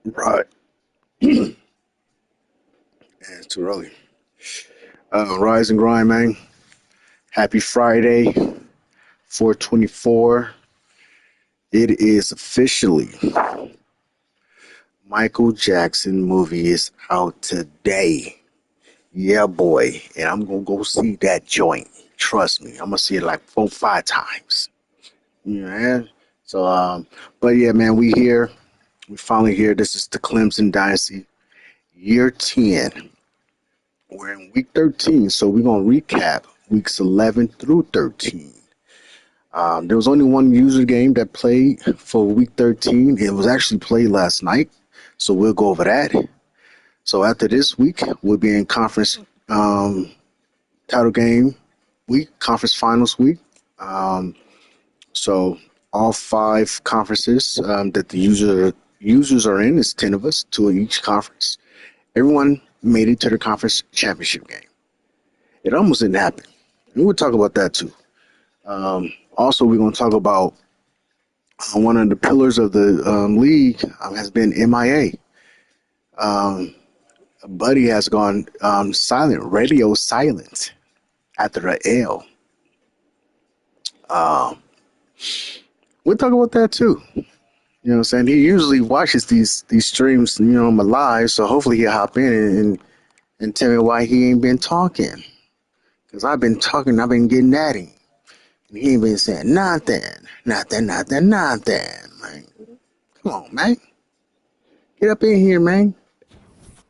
Right. Yeah, it's too early. Rise and grind, man. Happy Friday, 424. It is officially Michael Jackson movie is out today. Yeah, boy. And I'm gonna go see that joint. Trust me. I'm gonna see it like 4, 5 times. Yeah. So but yeah, man, we here. We finally here. This is the Clemson Dynasty, year 10. We're in week 13, so we're gonna recap weeks 11 through 13. There was only one user game that played for week 13. It was actually played last night, so we'll go over that. So after this week, we'll be in conference title game week, conference finals week. Um, so all five conferences that the users are in is 10 of us, two in each conference. Everyone made it to the conference championship game. It almost didn't happen. And we'll talk about that too. Also, we're going to talk about one of the pillars of the league has been MIA. Buddy has gone silent, radio silent after the L. We'll talk about that too. You know what I'm saying? He usually watches these streams, I'm live, so hopefully he'll hop in and tell me why he ain't been talking. Because I've been talking, I've been getting at him. And he ain't been saying nothing, nothing. Like, come on, man. Get up in here, man.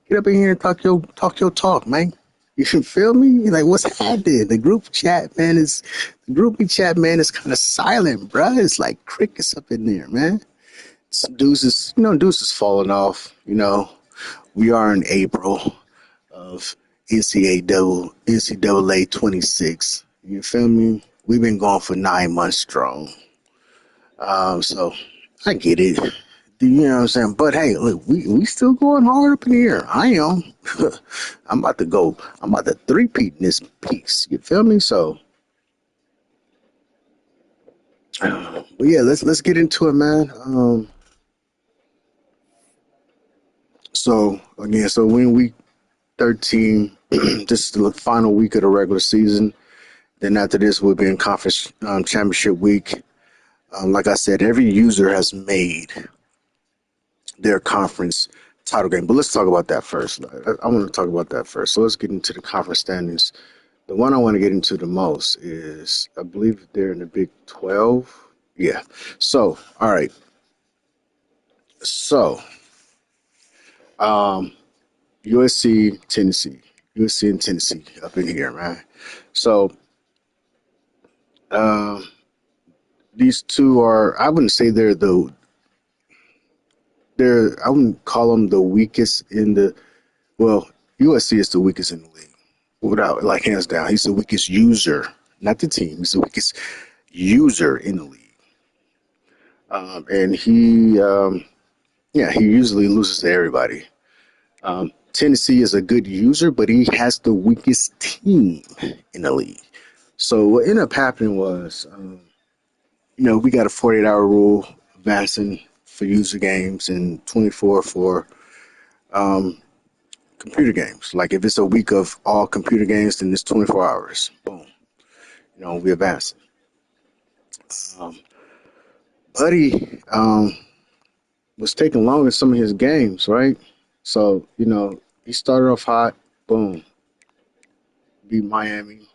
Get up in here and talk your talk, man. You feel me? Like, what's happening? The groupie chat, man, is kind of silent, bruh. It's like crickets up in there, man. Deuce is falling off. We are in April of NCAA 26. You feel me? We've been going for 9 months strong. So I get it. You know what I'm saying? But hey, look, we still going hard up in here. I am. I'm about to go. I'm about to three-peat in this piece. You feel me? So, but yeah, let's get into it, man. So again, so we in week 13. This is the final week of the regular season. Then after this, we'll be in conference championship week. Like I said, every user has made their conference title game. But let's talk about that first. I want to talk about that first. So let's get into the conference standings. The one I want to get into the most is, I believe they're in the Big 12. Yeah. So, all right. So, um, USC, Tennessee. USC and Tennessee up in here, man. So, um, these two are, I wouldn't say I wouldn't call them the weakest well, USC is the weakest in the league. Without, like, hands down. He's the weakest user, not the team. He's the weakest user in the league. And he usually loses to everybody. Tennessee is a good user, but he has the weakest team in the league. So what ended up happening was, we got a 48-hour rule advancing for user games and 24 for computer games. Like if it's a week of all computer games, then it's 24 hours. Boom. We advancing. Um, Buddy was taking long in some of his games, right? So, he started off hot, boom, beat Miami,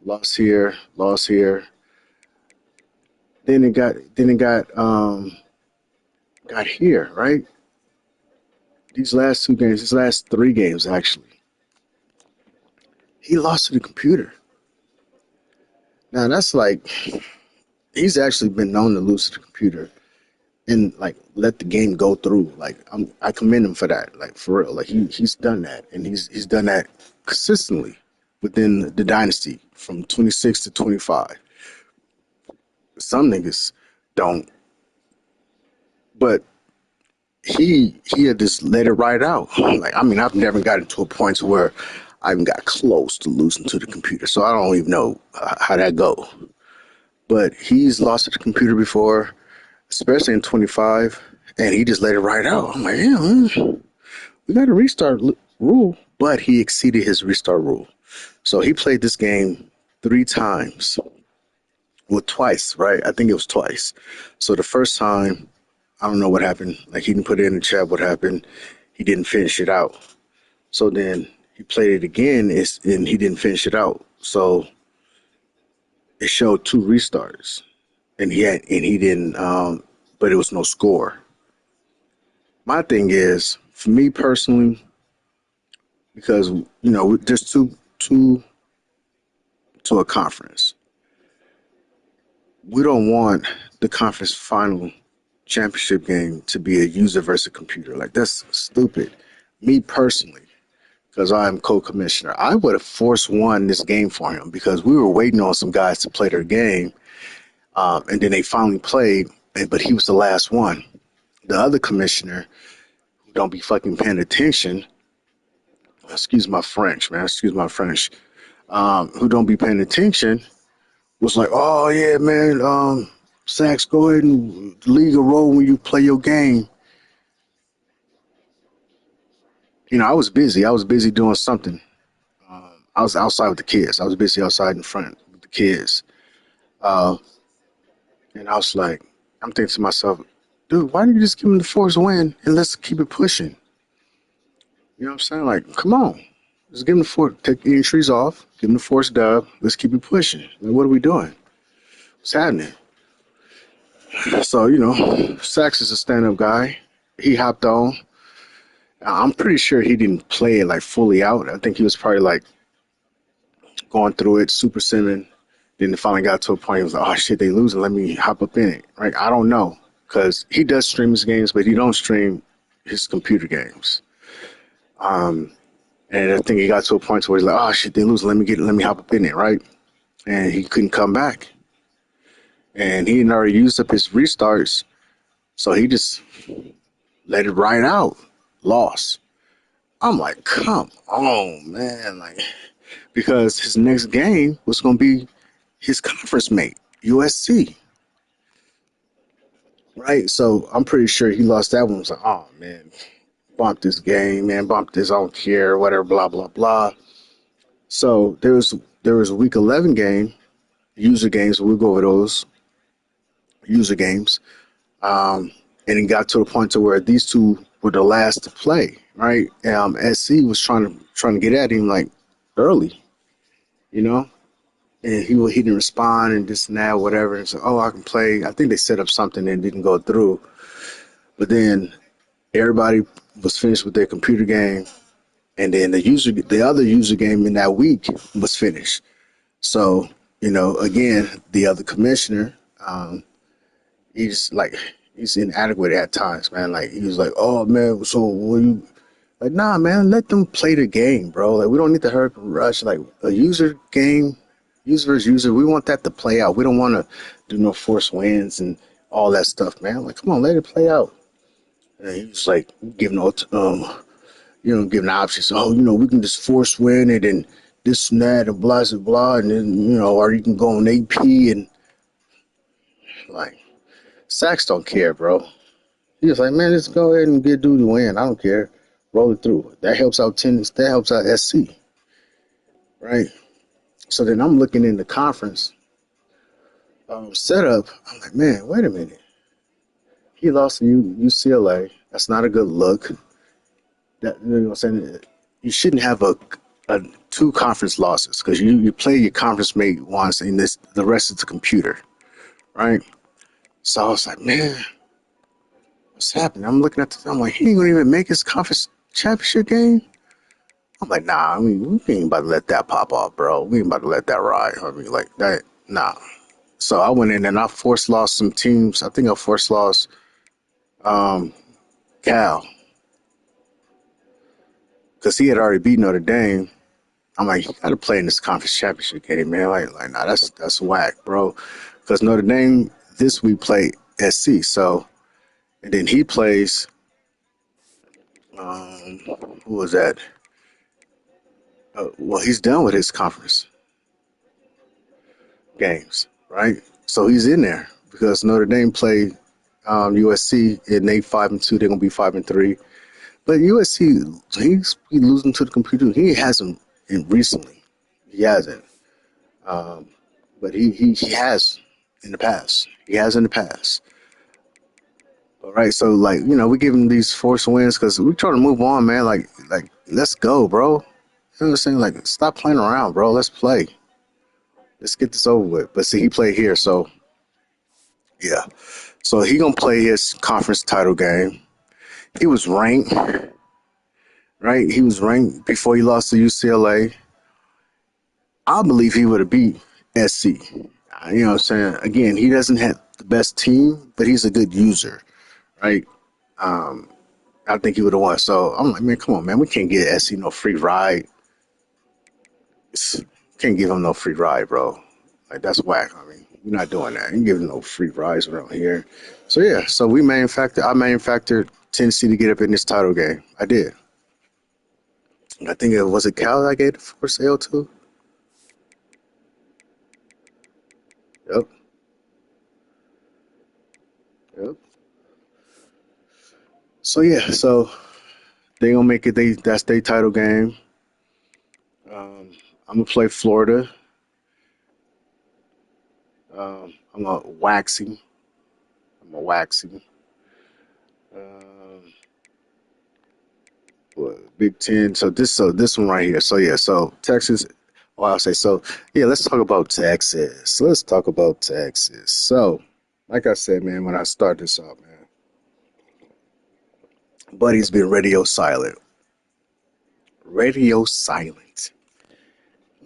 lost here. Then it got here, right? These last 3 games actually, he lost to the computer. Now that's like he's actually been known to lose to the computer and like let the game go through. Like I commend him for that. Like for real. Like he's done that and he's done that consistently within the dynasty from 26 to 25. Some niggas don't, but he had just let it ride out. Like I've never gotten to a point to where I even got close to losing to the computer, so I don't even know how that go. But he's lost to the computer before, especially in 25. and he just let it ride out. I'm like, yeah, man, we got a restart rule, but he exceeded his restart rule. So he played this game 3 times. Well, twice, right? I think it was twice. So the first time, I don't know what happened. Like he didn't put it in the chat what happened. He didn't finish it out. So then he played it again, and he didn't finish it out. So it showed 2 restarts, and he didn't. But it was no score. My thing is, for me personally, because there's two to a conference. We don't want the conference final championship game to be a user versus computer. Like that's stupid. Me personally, because I'm co-commissioner, I would have forced won this game for him because we were waiting on some guys to play their game, and then they finally played, but he was the last one. The other commissioner who don't be fucking paying attention. Excuse my French, man. Excuse my French. Who don't be paying attention was like, oh yeah, man, Sax, go ahead and league a role when you play your game. I was busy. I was busy doing something. I was outside with the kids. I was busy outside in front with the kids. Uh, and I was like, I'm thinking to myself, dude, why don't you just give him the force win and let's keep it pushing? You know what I'm saying? Like, come on. Just give him the force, take the entries off, give him the force dub, let's keep it pushing. Like, what are we doing? What's happening? So, Sax is a stand-up guy. He hopped on. I'm pretty sure he didn't play it like fully out. I think he was probably like going through it, super simming. Then it finally got to a point. He was like, "Oh shit, they losing. Let me hop up in it." Right? I don't know because he does stream his games, but he don't stream his computer games. And I think he got to a point where he's like, "Oh shit, they losing. Let me hop up in it." Right? And he couldn't come back, and he had already used up his restarts, so he just let it ride out. Lost. I'm like, come on, man. Like, because his next game was going to be his conference mate, USC. Right? So I'm pretty sure he lost that one. I was like, oh, man, bump this game, man, bump this, I don't care, whatever, blah, blah, blah. So there was a week 11 game, user games. We'll go over those user games. And it got to the point to where these two were the last to play, right? SC was trying to get at him like early, you know, and he didn't respond and this and that, whatever. And so, oh, I can play. I think they set up something and didn't go through. But then everybody was finished with their computer game, and then the other user game in that week was finished. So again, the other commissioner, he's like he's inadequate at times, man. Like he was like, oh man, so what you like? Nah, man, let them play the game, bro. Like we don't need to hurry up and rush. Like a user game, user versus user, we want that to play out. We don't want to do no force wins and all that stuff, man. Like come on, let it play out. And he was like giving giving options. Oh, we can just force win it and this and that and blah blah blah, and then or you can go on AP and like Sacks don't care, bro. He was like, man, let's go ahead and get dude to win. I don't care. Roll it through. That helps out tennis. That helps out SC, right? So then I'm looking in the conference setup. I'm like, man, wait a minute. He lost to UCLA. That's not a good look. That what I'm saying. You shouldn't have a 2 conference losses because you play your conference mate once and the rest is the computer, right? So I was like, man, what's happening? I'm looking at this. I'm like, he ain't gonna even make his conference championship game. I'm like, nah, I mean, we ain't about to let that pop off, bro. We ain't about to let that ride. I mean, like that, nah. So I went in and I force lost some teams. I think I force lost Cal because he had already beat Notre Dame. I'm like, you got to play in this conference championship game, man. Like, nah, that's whack, bro. Because Notre Dame this week played SC, so and then he plays. Who was that? Well, he's done with his conference games, right? So he's in there because Notre Dame played USC, and they 5-2. They're gonna be 5-3. But USC, he's losing to the computer. He hasn't recently. He hasn't. Um, but he has in the past. He has in the past. All right, so like we give him these forced wins because we trying to move on, man. Like let's go, bro. You know what I'm saying? Like stop playing around, bro. Let's play. Let's get this over with. But see, he played here, so yeah. So he gonna play his conference title game. He was ranked, right? He was ranked before he lost to UCLA. I believe he would have beat SC. You know what I'm saying? Again, he doesn't have the best team, but he's a good user, right? Um, I think he would have won. So I'm like, man, come on, man. We can't get SC no free ride. Can't give him no free ride, bro. Like, that's whack. I mean, you're not doing that. You ain't giving no free rides around here. So, yeah. So I manufactured Tennessee to get up in this title game. I did. I think was it Cal that I gave the first L to? Yep. Yep. So, yeah. So, they going to make it. That's their title game. I'm going to play Florida. I'm going to wax him. I'm going to wax him. Big Ten. So this one right here. So yeah. So Texas. Well, I'll say so. Yeah. Let's talk about Texas. Let's talk about Texas. So, like I said, man, when I start this off, man, Buddy's been radio silent. Radio silent.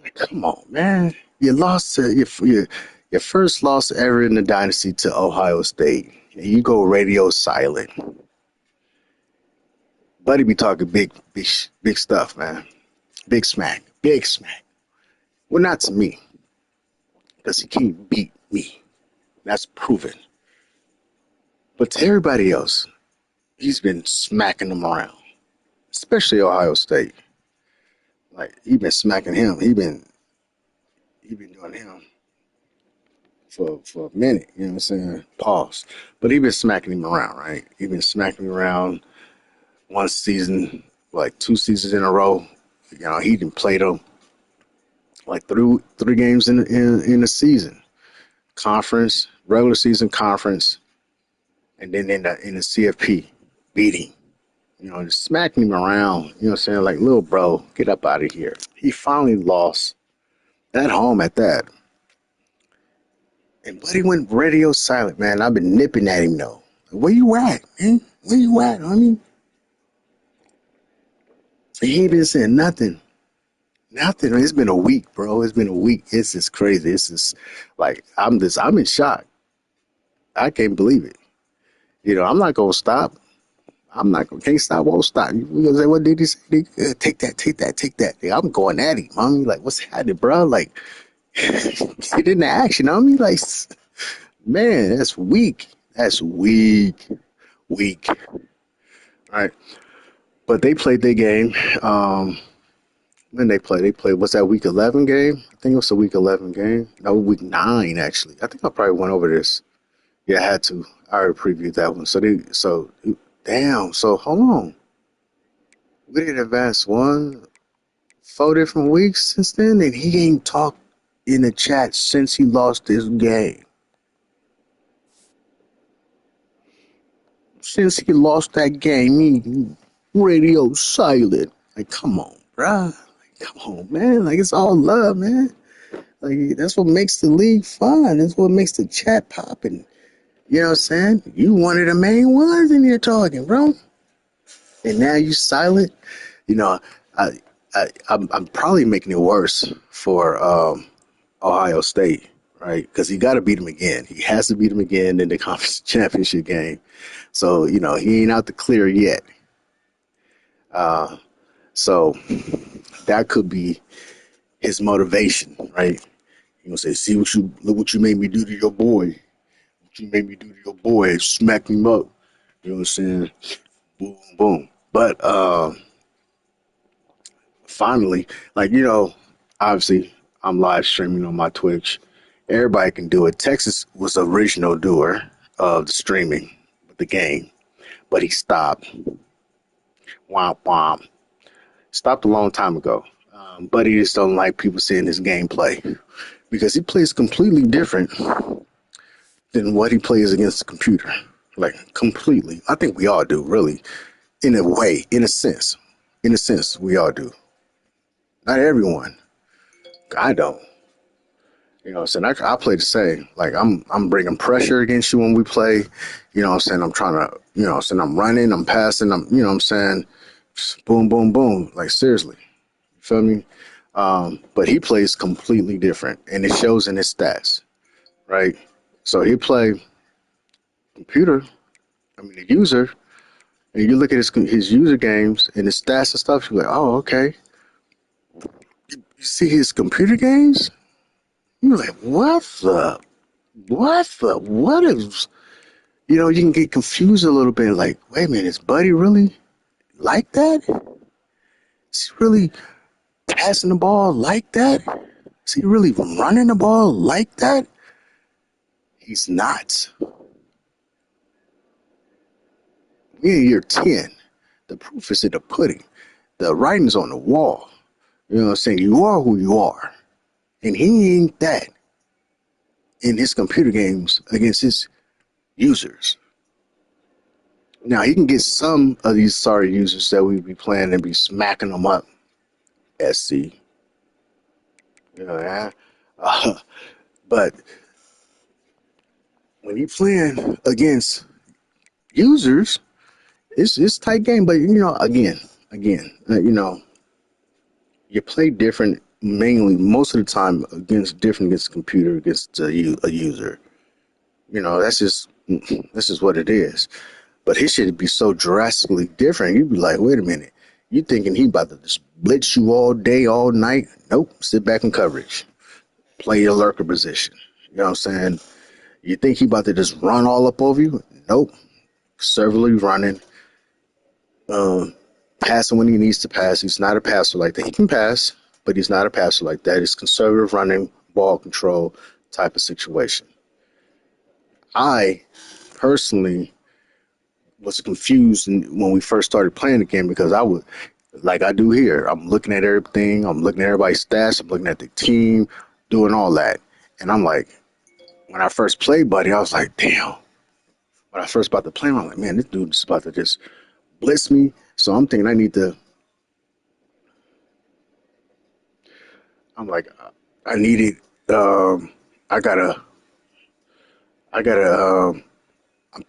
Like, come on, man. You lost to your first loss ever in the dynasty to Ohio State. And you go radio silent. Buddy be talking big stuff, man. Big smack. Big smack. Well, not to me, because he can't beat me. That's proven. But to everybody else, he's been smacking them around, especially Ohio State. Like he been smacking him. He been doing him for a minute. You know what I'm saying? Pause. But he been smacking him around, right? He been smacking him around one season, like 2 seasons in a row. He didn't play them like three games in a season, conference, regular season conference, and then in the CFP beating. Just smacking him around. You know what I'm saying? Like, little bro, get up out of here. He finally lost at home at that. And Buddy went radio silent, man. I've been nipping at him, though. Where you at, man? Where you at, homie? He ain't been saying nothing. Nothing. It's been a week, bro. It's been a week. It's just crazy. It's just like, I'm in shock. I can't believe it. I'm not going to stop. Can't stop, won't stop. You gonna say, what did he say? Take that, take that, take that. Yeah, I'm going at him, homie. Like, what's happening, bro? Like, get into action, homie. Like, man, that's weak. That's weak. Weak. All right. But they played their game. When they played, what's that, week 11 game? I think it was the week 11 game. No, week 9, actually. I think I probably went over this. Yeah, I had to. I already previewed that one. Damn. So hold on. We didn't advance 4 different weeks since then, and he ain't talked in the chat since he lost this game. Since he lost that game, he radio silent. Like, come on, bruh. Like, come on, man. Like, it's all love, man. Like, that's what makes the league fun. That's what makes the chat popping. You know what I'm saying? You one of the main ones in here talking, bro. And now you silent. You know, I'm probably making it worse for Ohio State, right? Because he got to beat him again. He has to beat him again in the conference championship game. So he ain't out the clear yet. So that could be his motivation, right? You gonna say, see look what you made me do to your boy. What you made me do to your boy, smack him up. You know what I'm saying? Boom, boom. But finally, obviously I'm live streaming on my Twitch. Everybody can do it. Texas was the original doer of the streaming. the game, but he stopped. Womp womp. Stopped a long time ago. But he just don't like people seeing his gameplay because he plays completely different than what he plays against the computer. Like completely. I think we all do, really. In a way, in a sense. In a sense, we all do. Not everyone. I don't. You know what I'm saying? I play the same. Like I'm bringing pressure against you when we play. You know what I'm saying? I'm trying to, you know what I'm saying? I'm running, I'm passing, I'm, you know what I'm saying? Just boom, boom, boom. Like seriously. You feel me? But he plays completely different and it shows in his stats, right? So he play computer, the user, and you look at his user games and his stats and stuff, you're like, oh, okay. You see his computer games? You're like, what is, you know, you can get confused a little bit. Like, wait a minute, is Buddy really like that? Is he really passing the ball like that? Is he really running the ball like that? He's not. We're in year 10. The proof is in the pudding. The writing's on the wall. You know what I'm saying? You are who you are. And he ain't that in his computer games against his users. Now, he can get some of these sorry users that we be playing and be smacking them up. SC. You know that? But when you playing against users, it's tight game. But, you know, again, you know, you play different mainly most of the time against the computer against a user. You know, that's just what it is. But his shit would be so drastically different. You'd be like, wait a minute, you thinking he about to just blitz you all day, all night? Nope. Sit back in coverage, play your lurker position. You know what I'm saying? You think he about to just run all up over you? Nope. Conservatively running, passing when he needs to pass. He's not a passer like that. He can pass, but he's not a passer like that. It's conservative running, ball control type of situation. I personally was confused when we first started playing the game because I would, like I do here, I'm looking at everything. I'm looking at everybody's stats. I'm looking at the team, doing all that. And I'm like, when I first played Buddy, I was like, damn. When I first about to play him, I'm like, man, this dude is about to just blitz me. So I'm thinking I'm like, I needed, I gotta, I'm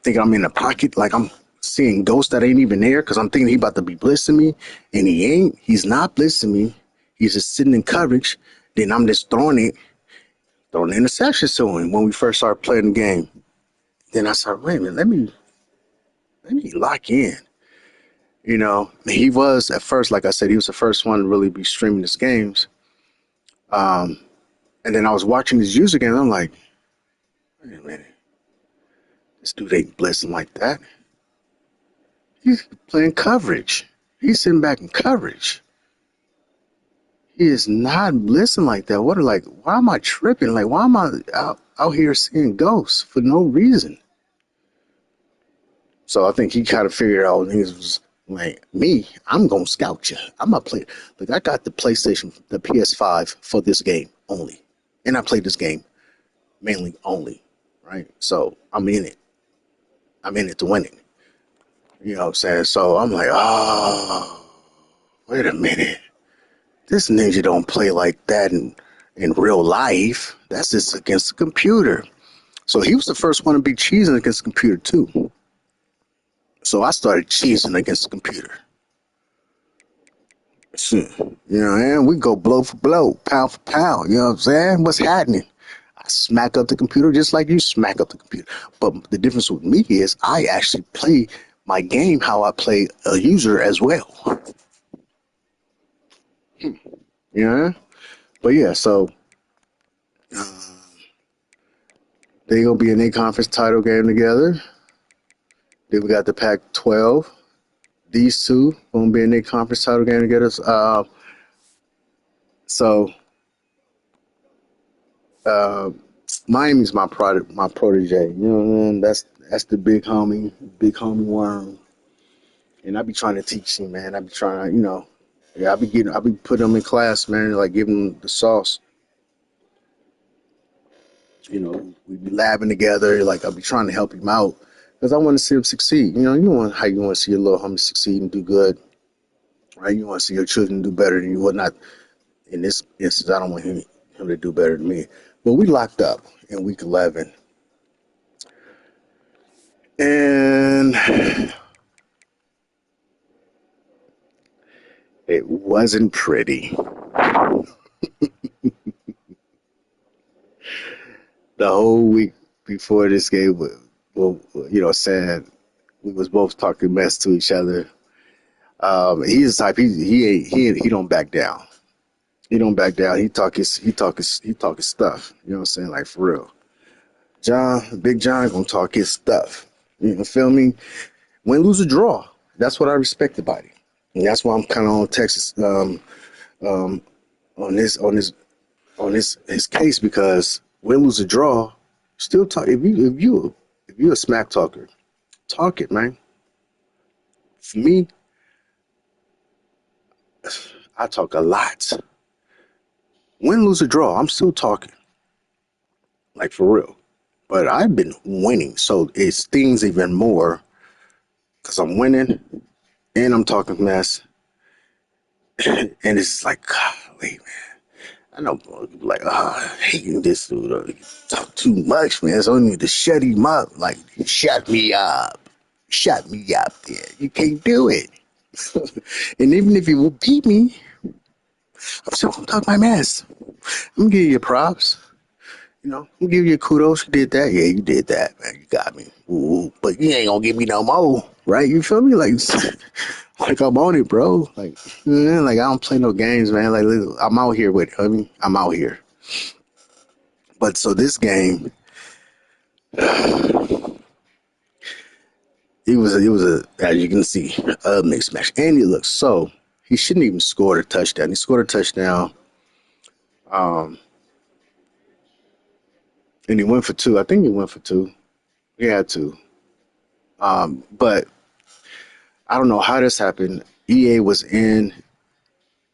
thinking I'm in the pocket, like I'm seeing ghosts that ain't even there because I'm thinking he about to be blitzing me, and he ain't. He's not blitzing me. He's just sitting in coverage. Then I'm just throwing interceptions to him when we first started playing the game. Then I said, wait a minute, let me lock in. You know, he was at first, like I said, he was the first one to really be streaming his games. And then I was watching his user game. I'm like, wait a minute, this dude ain't blitzing like that. He's playing coverage. He's sitting back in coverage. He is not blitzing like that. Why am I tripping? Like, why am I out here seeing ghosts for no reason? So I think he kind of figured out he was like, me, I'm going to scout you. I'm going to play. Look, I got the PlayStation, the PS5 for this game only. And I played this game mainly only, right? So I'm in it. I'm in it to win it. You know what I'm saying? So I'm like, oh, wait a minute. This ninja don't play like that in real life. That's just against the computer. So he was the first one to be cheesing against the computer too. So I started cheesing against the computer. You know, and we go blow for blow, pound for pound. You know what I'm saying? What's happening? I smack up the computer just like you smack up the computer. But the difference with me is I actually play my game how I play a user as well. Yeah. But yeah, so they gonna be in a conference title game together. Then we got the Pac-12. These two gonna be in a conference title game together. So Miami's my protege. You know what I mean? That's the big homie worm. And I be trying to teach him, man. I be trying, yeah, I be putting him in class, man, like giving him the sauce. We be labbing together. Like I be trying to help him out because I want to see him succeed. You want how you want to see your little homie succeed and do good, right? You want to see your children do better than you. Well, not in this instance. I don't want him to do better than me. But we locked up in week 11, and it wasn't pretty. The whole week before this game, well, sad. We was both talking mess to each other. He's the type he don't back down. He don't back down. He talk his stuff. You know what I'm saying? Like for real. Big John gonna talk his stuff. Feel me? Win, lose, or draw. That's what I respect about it. And that's why I'm kind of on Texas um, on this his case because win, lose, or draw. Still talk. If you a smack talker, talk it, man. For me, I talk a lot. Win, lose, or draw. I'm still talking, like for real. But I've been winning, so it stings even more because I'm winning and I'm talking mess, and it's like, golly, man. I know, like, hating this dude. Talk too much, man. So I need to shut him up. Like, shut me up. Shut me up there. You can't do it. And even if you will beat me, I'm still gonna talk my mess. I'm gonna give you props. I'm gonna give you kudos. You did that. Yeah, you did that, man. You got me. Ooh, but you ain't gonna give me no more, right? You feel me? Like, like I'm on it, bro. Like, like I don't play no games, man. Like, I'm out here with it. I'm out here. But so this game, it was a as you can see a mixed match, and he looks so he shouldn't even score a touchdown. He scored a touchdown, um, and he went for two. I think he went for two. He had two, but I don't know how this happened. EA was in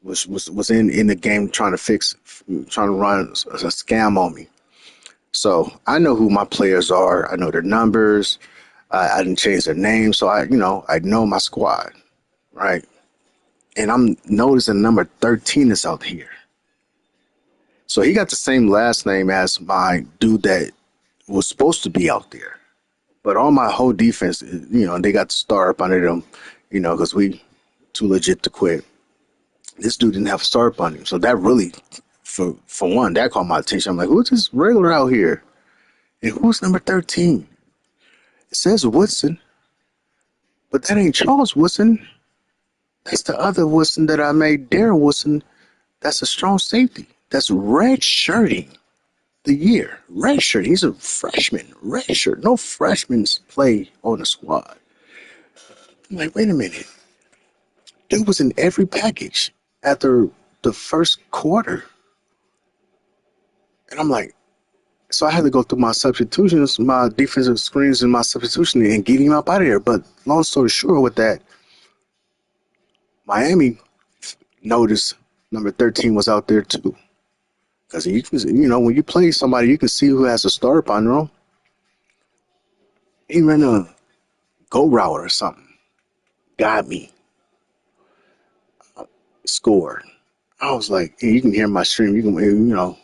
the game trying to run a scam on me. So I know who my players are. I know their numbers. I didn't change their names, so I know my squad, right? And I'm noticing number 13 is out here. So he got the same last name as my dude that was supposed to be out there. But all my whole defense, they got the star up under them, because we too legit to quit. This dude didn't have a star up on him. So that really, for one, that caught my attention. I'm like, who's this regular out here? And who's number 13? It says Woodson, but that ain't Charles Woodson. That's the other Woodson that I made, Darren Woodson. That's a strong safety. That's red shirting the year. Red shirt. He's a freshman. Red shirt. No freshmen play on the squad. I'm like, wait a minute. Dude was in every package after the first quarter. And I'm like, so I had to go through my substitutions, my defensive screens and my substitution and get him up out of there. But long story short with that, Miami noticed number 13 was out there too. Because you can, when you play somebody, you can see who has a star up on them. He ran a go route or something. Got me. Scored. I was like, hey, you can hear my stream. You can,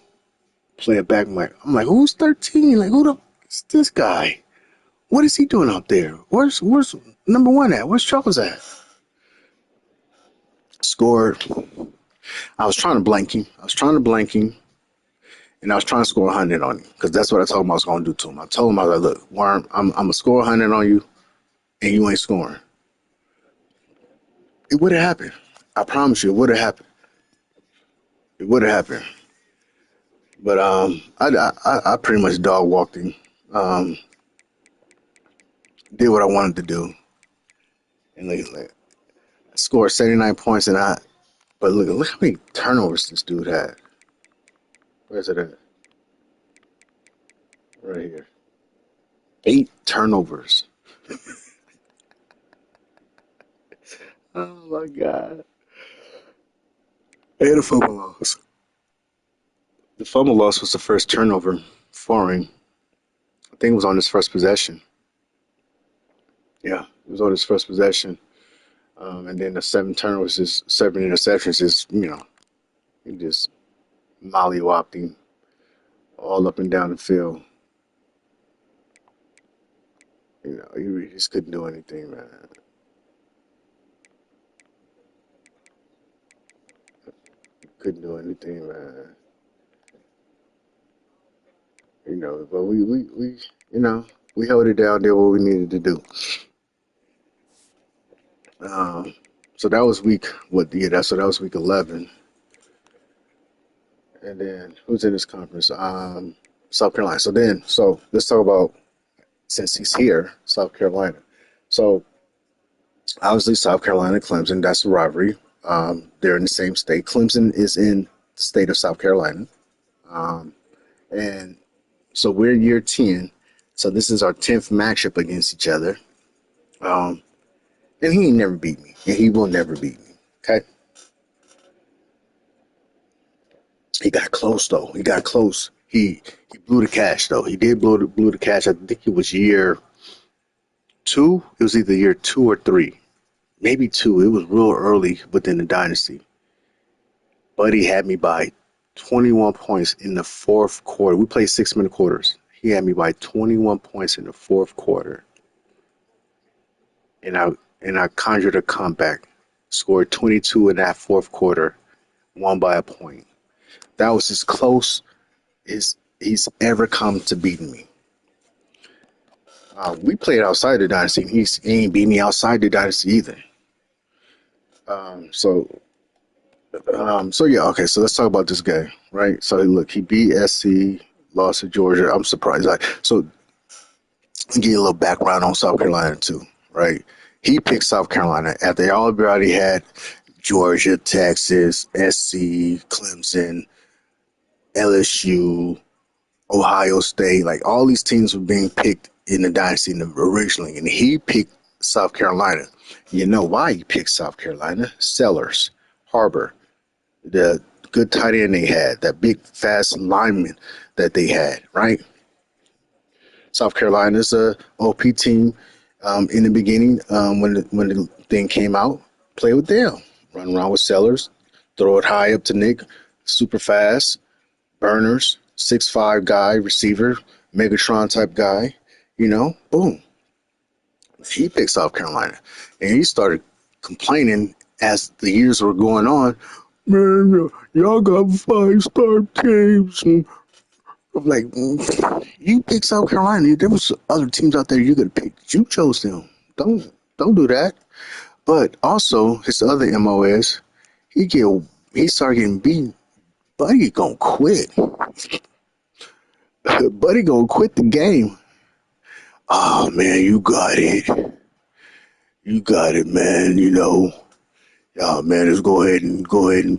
play it back. I'm like, who's 13? Like, who the is this guy? What is he doing out there? Where's number one at? Where's Charles at? Scored. I was trying to blank him. And I was trying to score 100 on him because that's what I told him I was going to do to him. I told him, I was like, look, Worm, I'm going to score 100 on you, and you ain't scoring. It would have happened. I promise you, it would have happened. It would have happened. But I pretty much dog walked him. Did what I wanted to do, and like I scored 79 points, but look how many turnovers this dude had. Where's it at? Right here. 8 turnovers. Oh my God. And a fumble loss. The fumble loss was the first turnover for him. I think it was on his first possession. Yeah, it was on his first possession. And then the 7 turnovers, is 7 interceptions, is he just mollywopped him all up and down the field. He just couldn't do anything, man. Couldn't do anything, man. But you know, we held it down, did what we needed to do. Um, so that was week what? Yeah, that was week 11. And then who's in this conference? South Carolina. So let's talk about, since he's here, South Carolina. So obviously South Carolina, Clemson, that's a rivalry. They're in the same state. Clemson is in the state of South Carolina. Um, and so we're year 10. So this is our 10th matchup against each other. Um, and he ain't never beat me. And he will never beat me. Okay. He got close though. He got close. He blew the cash though. He did blew the cash. I think it was year 2. It was either year 2 or 3. Maybe 2. It was real early within the dynasty. Buddy had me by 21 points in the fourth quarter. We played 6-minute quarters. He had me by 21 points in the fourth quarter. And I conjured a comeback. Scored 22 in that fourth quarter, won by a point. That was as close as he's ever come to beating me. We played outside the dynasty. He ain't beat me outside the dynasty either. Um, so so yeah, okay. So let's talk about this guy, right? So look, he beat SC, lost to Georgia. I'm surprised. So give you a little background on South Carolina too, right? He picked South Carolina after everybody had Georgia, Texas, SC, Clemson, LSU, Ohio State. Like all these teams were being picked in the dynasty originally, and he picked South Carolina. You know why he picked South Carolina? Sellers, Harbor, the good tight end they had, that big fast lineman that they had, right? South Carolina's a OP team in the beginning when the thing came out. Play with them, run around with Sellers, throw it high up to Nick, super fast, burners, 6'5" guy, receiver, Megatron type guy. Boom. He picked South Carolina, and he started complaining as the years were going on. Man, y'all got 5-star teams. And I'm like, you picked South Carolina. There was other teams out there you could pick. You chose them. Don't do that. But also, his other MO is he started getting beaten. Buddy gonna quit. Buddy gonna quit the game. Oh man, you got it. You got it, man. Yeah, man. Let's go ahead and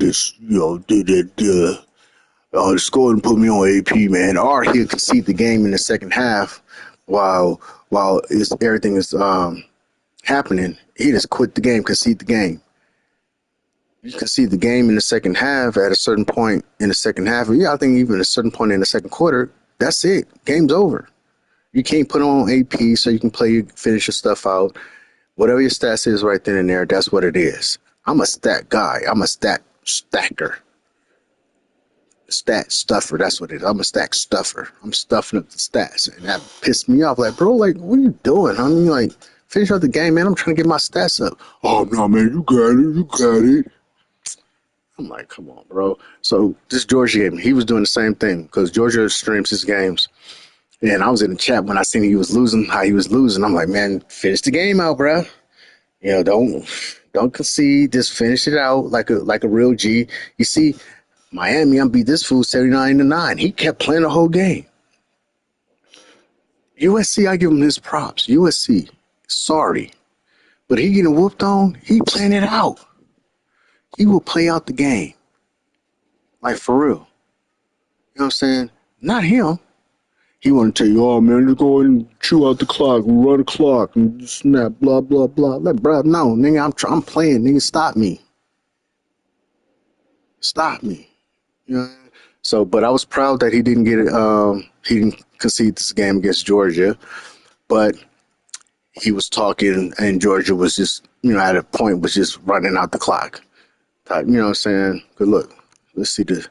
just just go ahead and put me on AP, man. Or he'll concede the game in the second half while everything is happening. He just quit the game, concede the game. You concede the game in the second half at a certain point in the second half. Yeah, I think even a certain point in the second quarter, that's it. Game's over. You can't put on AP so you can finish your stuff out. Whatever your stats is right then and there, that's what it is. I'm a stat guy. I'm a stat stacker. Stat stuffer. That's what it is. I'm a stat stuffer. I'm stuffing up the stats. And that pissed me off. Like, bro, like, what are you doing? I mean, like, finish out the game, man. I'm trying to get my stats up. Oh, no, man, you got it. You got it. I'm like, come on, bro. So this Georgia game, he was doing the same thing because Georgia streams his games. And I was in the chat when I seen he was losing, how he was losing. I'm like, man, finish the game out, bro. Don't concede. Just finish it out like a real G. You see, Miami, I beat this fool 79-9. He kept playing the whole game. USC, I give him his props. USC, sorry, but he getting whooped on. He playing it out. He will play out the game, like for real. You know what I'm saying? Not him. He want to tell you, oh man, just go and chew out the clock, run the clock, and snap, blah blah blah. Like, bro, no, nigga, I'm playing, nigga, stop me. You know. So, but I was proud that he didn't get it. He didn't concede this game against Georgia, but he was talking, and Georgia was just, at a point was just running out the clock. You know what I'm saying? Good look. Let's see the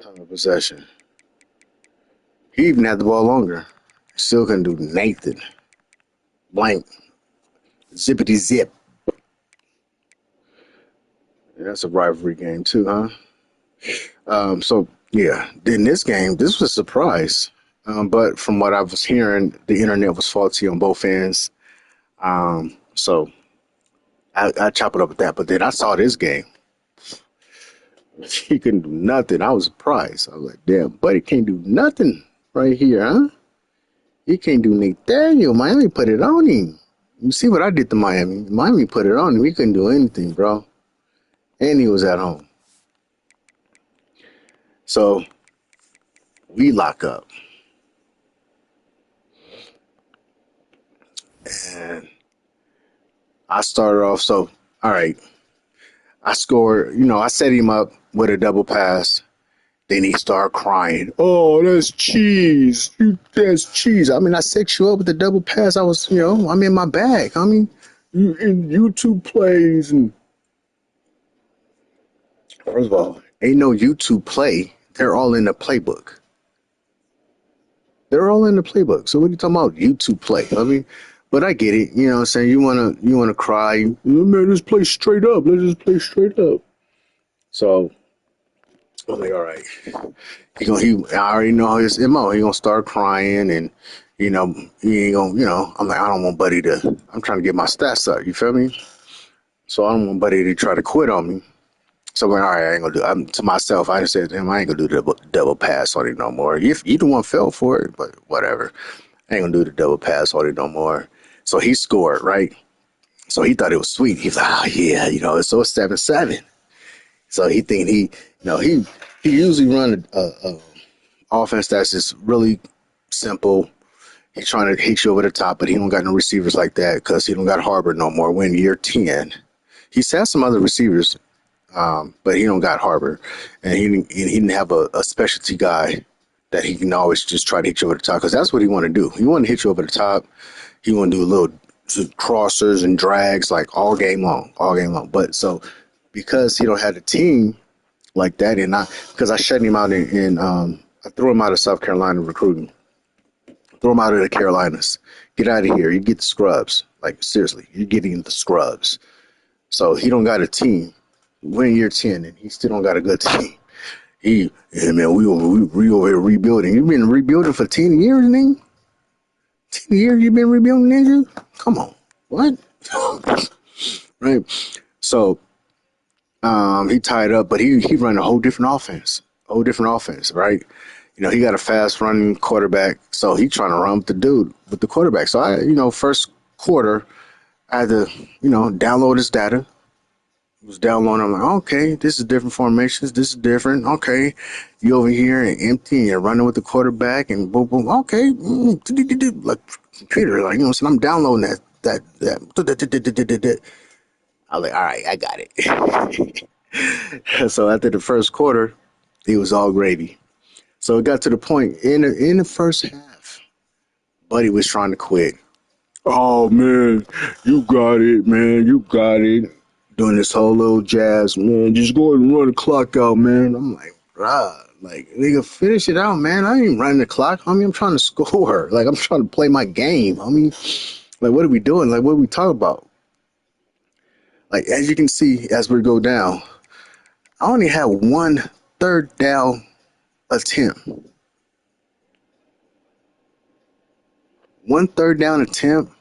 time of possession. He even had the ball longer. Still couldn't do Nathan. Blank. Zippity zip. Yeah, that's a rivalry game too, huh? So yeah, in this game, this was a surprise. But from what I was hearing, the internet was faulty on both ends. So I chop it up with that. But then I saw this game. He couldn't do nothing. I was surprised. I was like, damn, buddy can't do nothing right here, huh? He can't do Nathaniel. Miami put it on him. You see what I did to Miami. Miami put it on him. He couldn't do anything, bro. And he was at home. So we lock up. And I started off, so, all right. I scored, I set him up with a double pass. Then he started crying. Oh, that's cheese. That's cheese. I mean, I set you up with the double pass. I was, I'm in my bag. I mean, in YouTube plays. And first of all, ain't no YouTube play. They're all in the playbook. They're all in the playbook. So what are you talking about? YouTube play. I mean, but I get it. You know what I'm saying? You wanna cry. Man, let's play straight up. Let's just play straight up. So I'm like, all right. I already know his MO. He gonna start crying, and he ain't gonna, I'm like, I don't want Buddy I'm trying to get my stats up. You feel me? So I don't want Buddy to try to quit on me. So I'm like, all right, I ain't gonna do. To myself, I just said to him, I ain't gonna do the double pass on it no more. If you the one fell for it, but whatever. I ain't gonna do the double pass on it no more. So he scored, right? So he thought it was sweet. He's like, oh yeah, it's 7-7. So he think he usually run a offense that's just really simple. He's trying to hit you over the top, but he don't got no receivers like that because he don't got Harbor no more. We're in year 10. He's had some other receivers, but he don't got Harbor, and he didn't have a specialty guy that he can always just try to hit you over the top, because that's what he want to do. He want to hit you over the top. He want to do a little crossers and drags like all game long. But so because he don't have a team like that, and because I shut him out I threw him out of South Carolina recruiting. Throw him out of the Carolinas. Get out of here. You get the scrubs. Like seriously, you're getting the scrubs. So he don't got a team. We're in year 10, and he still don't got a good team. Man, we over here rebuilding. You've been rebuilding for 10 years, nigga? 10 years you've been rebuilding, nigga? Come on. What? Right? So he tied up, but he run a whole different offense. Right? He got a fast running quarterback, so he trying to run with the quarterback. So first quarter, I had to, download his data. Was downloading. I'm like, okay, this is different formations. This is different. Okay, you over here and empty, and you're running with the quarterback, and boom, boom. Okay, like computer, like so I'm downloading that. I was like, all right, I got it. So after the first quarter, it was all gravy. So it got to the point in the first half, Buddy was trying to quit. Oh man, you got it, man. You got it. Doing this whole little jazz, man. Just go ahead and run the clock out, man. I'm like, bruh, like, nigga, finish it out, man. I ain't running the clock. I mean, I'm trying to score. Like, I'm trying to play my game. I mean, like, what are we doing? Like, what are we talking about? Like, as you can see, as we go down, I only had one third down attempt. One third down attempt,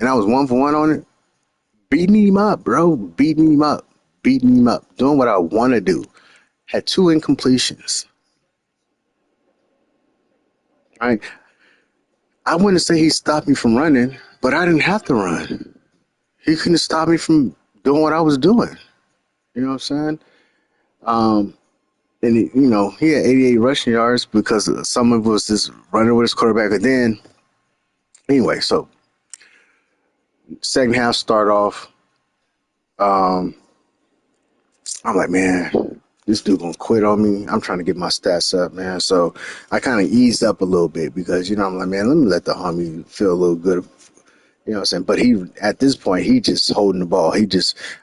and I was 1 for 1 on it. Beating him up, bro. Beating him up. Doing what I want to do. Had 2 incompletions. Right? I wouldn't say he stopped me from running, but I didn't have to run. He couldn't stop me from doing what I was doing. You know what I'm saying? And he had 88 rushing yards because some of it was just running with his quarterback. And then anyway, so second half start off. Um, I'm like, man, this dude gonna quit on me. I'm trying to get my stats up, man. So I kind of eased up a little bit because I'm like, man, let me let the homie feel a little good. You know what I'm saying? But at this point, he just holding the ball. I'm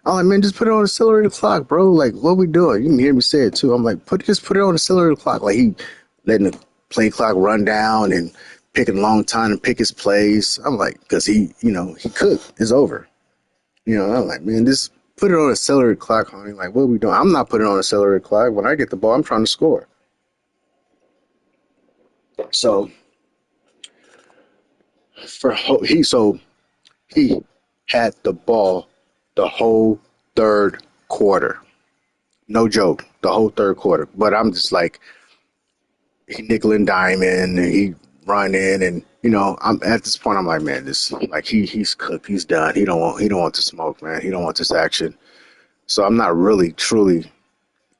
like, man, just put it on accelerated clock, bro. Like, what we doing? You can hear me say it too. I'm like, just put it on accelerated clock. Like he letting the play clock run down and picking a long time to pick his plays. I'm like, because he cooked. It's over. I'm like, man, just put it on accelerated clock, homie. Like, what are we doing? I'm not putting it on accelerated clock. When I get the ball, I'm trying to score. So he had the ball the whole third quarter. No joke, the whole third quarter. But I'm just like, he nickel and diming, and he running, and I'm at this point. I'm like, man, this like he's cooked. He's done. He don't want the smoke, man. He don't want this action. So I'm not really truly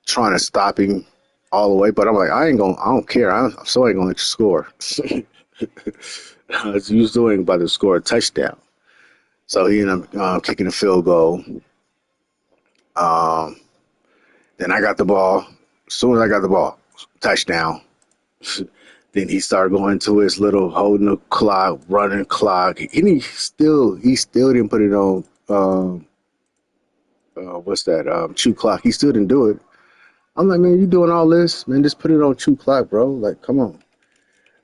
trying to stop him all the way. But I'm like, I don't care. I'm still ain't gonna let you score. You still ain't about to score a touchdown. So he ended up kicking a field goal. Um, then I got the ball. As soon as I got the ball, touchdown. Then he started going to his little holding the clock, running the clock. He still didn't put it on. What's that? Chew clock. He still didn't do it. I'm like, man, you doing all this, man? Just put it on chew clock, bro. Like, come on.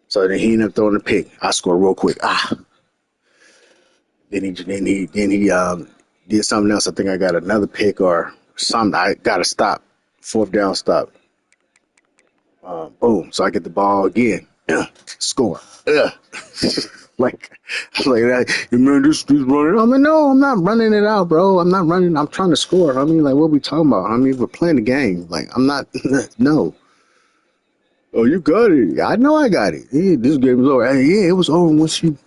So then he ended up throwing the pick. I scored real quick. Then he did something else. I think I got another pick or something. I got to stop. Fourth down stop. Boom. So I get the ball again. Score. like, like that. Man, this running. I'm like, no, I'm not running it out, bro. I'm not running. I'm trying to score. I mean, like, what we talking about? I mean, we're playing the game. Like, I'm not. No. Oh, you got it. I know I got it. Yeah, this game is over. Hey, yeah, it was over once you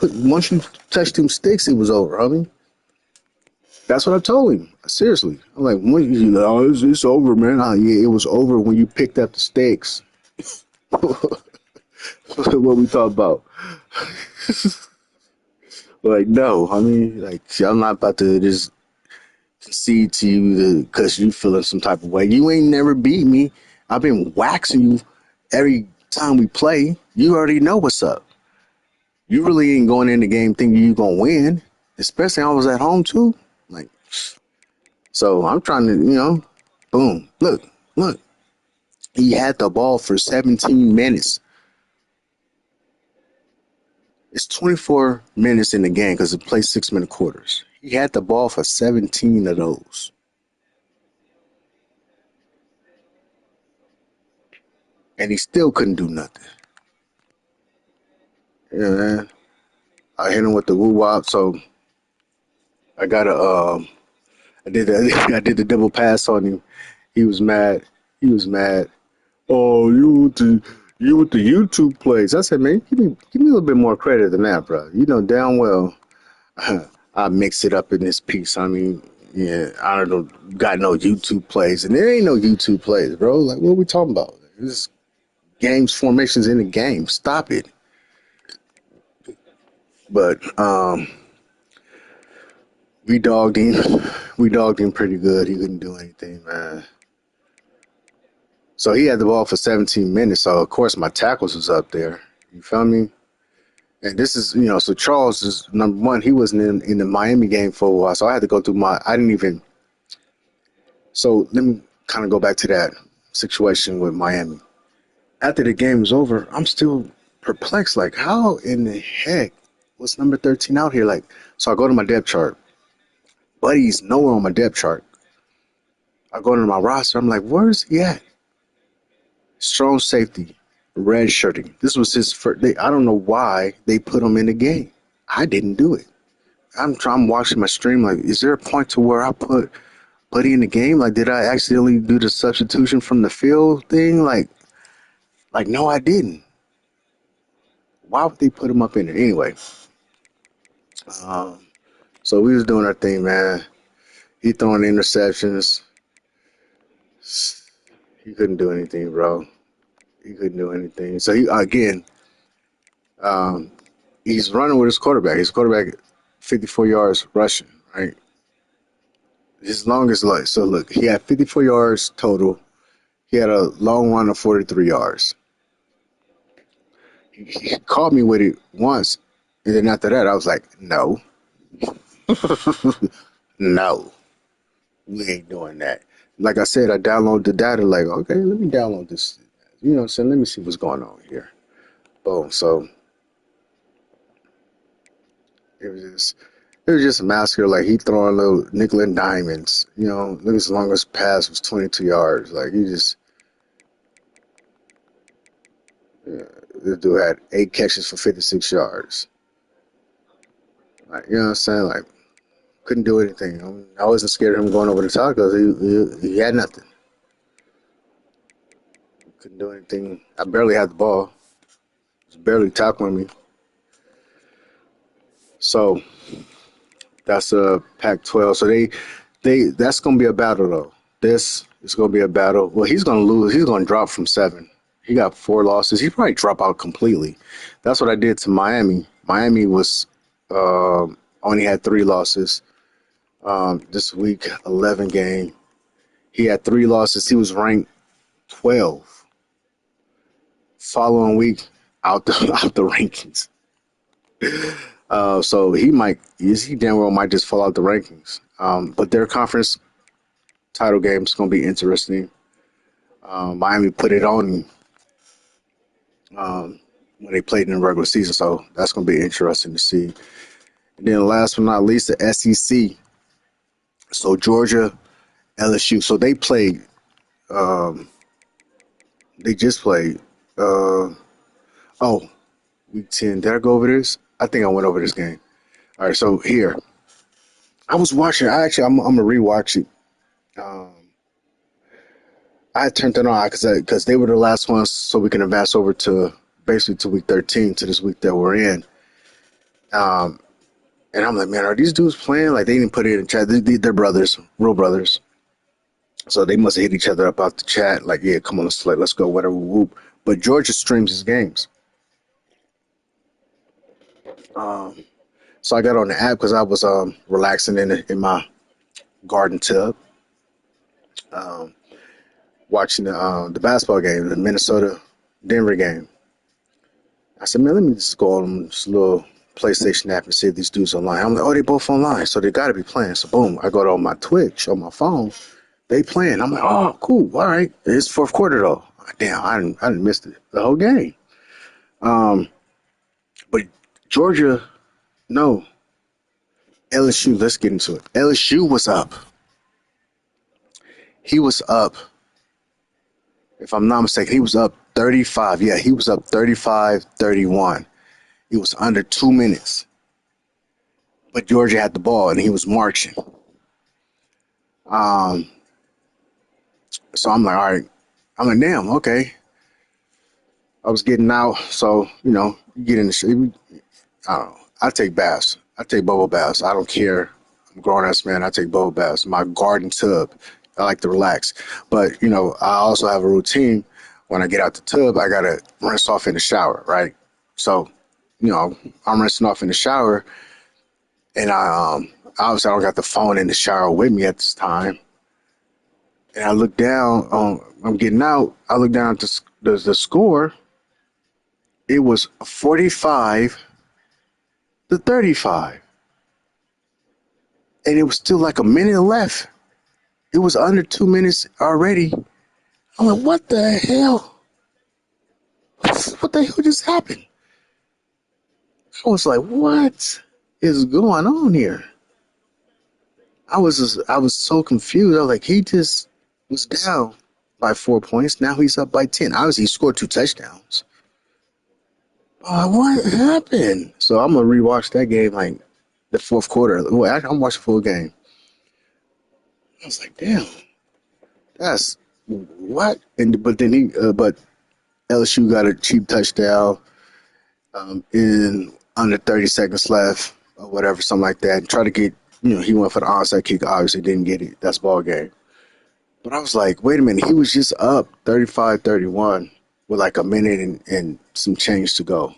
touched them sticks. It was over, homie. That's what I told him. Seriously, I'm like, it's over, man. Yeah, it was over when you picked up the stakes. What we talk about? Like, no, I mean, like, see, I'm not about to just concede to you because you feeling some type of way. You ain't never beat me. I've been waxing you every time we play. You already know what's up. You really ain't going in the game thinking you gonna win. Especially I was at home too. Like, so I'm trying to, boom. Look. He had the ball for 17 minutes. It's 24 minutes in the game because it plays 6-minute quarters. He had the ball for 17 of those. And he still couldn't do nothing. Yeah, man. I hit him with the woo wop, so I got I did the double pass on him. He was mad. Oh, you with the YouTube plays. I said, man, give me a little bit more credit than that, bro. You know damn well I mix it up in this piece. I mean, yeah, I don't know, got no YouTube plays, and there ain't no YouTube plays, bro. Like, what are we talking about? This games formations in the game. Stop it. But we dogged him. We dogged him pretty good. He couldn't do anything, man. So he had the ball for 17 minutes. So of course my tackles was up there. You feel me? And this is, so Charles is number one. He wasn't in the Miami game for a while, so I had to go through I didn't even. So let me kind of go back to that situation with Miami. After the game was over, I'm still perplexed. Like, how in the heck was number 13 out here? Like, so I go to my depth chart. Buddy's nowhere on my depth chart. I go to my roster. I'm like, where's he at? Strong safety, red shirting. This was his first. I don't know why they put him in the game. I didn't do it. I'm watching my stream. Like, is there a point to where I put Buddy in the game? Like, did I accidentally do the substitution from the field thing? Like, no, I didn't. Why would they put him up in there anyway? Um, so we was doing our thing, man. He throwing interceptions. He couldn't do anything, bro. He couldn't do anything. So he again, um, he's running with his quarterback. His quarterback, 54 yards rushing, right? His longest like so. Look, he had 54 yards total. He had a long run of 43 yards. He called me with it once, and then after that, I was like, no, no, we ain't doing that. Like I said, I downloaded the data. Like, okay, let me download this. You know what I'm saying? Let me see what's going on here. Boom. So it was just it was just a massacre. Like he throwing little nickel and diamonds. You know, look, his longest pass was 22 yards. Like he just this dude had 8 catches for 56 yards. Like you know what I'm saying? Like couldn't do anything. I wasn't scared of him going over the top because he had nothing. Couldn't do anything. I barely had the ball. He was barely tackling me. So that's a Pac-12. So they that's gonna be a battle though. This is gonna be a battle. Well, he's gonna lose. He's gonna drop from 7. He got 4 losses. He probably drop out completely. That's what I did to Miami. Miami was only had 3 losses. This week 11 game. He had 3 losses. He was ranked 12. Following week out the out the rankings. So he damn well might just fall out the rankings. But their conference title game is going to be interesting. Miami put it on when they played in the regular season, so that's going to be interesting to see. And then last but not least, the SEC. So Georgia, LSU. So they played. They just played. Oh, week 10. Did I go over this? I think I went over this game. All right, so here I was watching. I'm gonna rewatch it. Um, I turned it on because they were the last ones, so we can advance over to basically to week 13 to this week that we're in. Um, and I'm like, man, are these dudes playing? Like they didn't put it in the chat. They're brothers, real brothers. So they must have hit each other up out the chat. Like, yeah, come on, let's go, whatever, whoop. But Georgia streams his games. Um, so I got on the app because I was relaxing in my garden tub, um, watching the basketball game, the Minnesota Denver game. I said, man, let me just go on this little PlayStation app and see if these dudes online. I'm like, oh, they both online, so they got to be playing. So boom, I go to my Twitch on my phone. They playing. I'm like, oh, cool. All right. It's fourth quarter though. Damn, I didn't miss the whole game. Um, but Georgia, no. LSU, let's get into it. LSU was up. He was up. If I'm not mistaken, he was up 35. Yeah, he was up 35-31. It was under 2 minutes. But Georgia had the ball and he was marching. Um, so I'm like, all right. I'm like, damn, okay. I was getting out, so you get in the. I don't know. I take baths. I take bubble baths. I don't care. I'm a grown ass man. I take bubble baths. My garden tub. I like to relax, but I also have a routine. When I get out the tub, I gotta rinse off in the shower, right? So, I'm rinsing off in the shower, and I obviously I don't got the phone in the shower with me at this time. And I look down. I'm getting out. I look down at the score. It was 45-35, and it was still like a minute left. It was under 2 minutes already. I'm like, what the hell? What the hell just happened? I was like, what is going on here? I was so confused. I was like, he just was down by 4 points. Now he's up by 10. Obviously, he scored 2 touchdowns. What happened? So I'm gonna rewatch that game like the fourth quarter. Well, I'm watching the full game. I was like, damn, that's what. But LSU got a cheap touchdown in under 30 seconds left or whatever, something like that. Try to get, he went for the onside kick. Obviously, didn't get it. That's ball game. But I was like, wait a minute, he was just up 35-31 with like a minute and some change to go.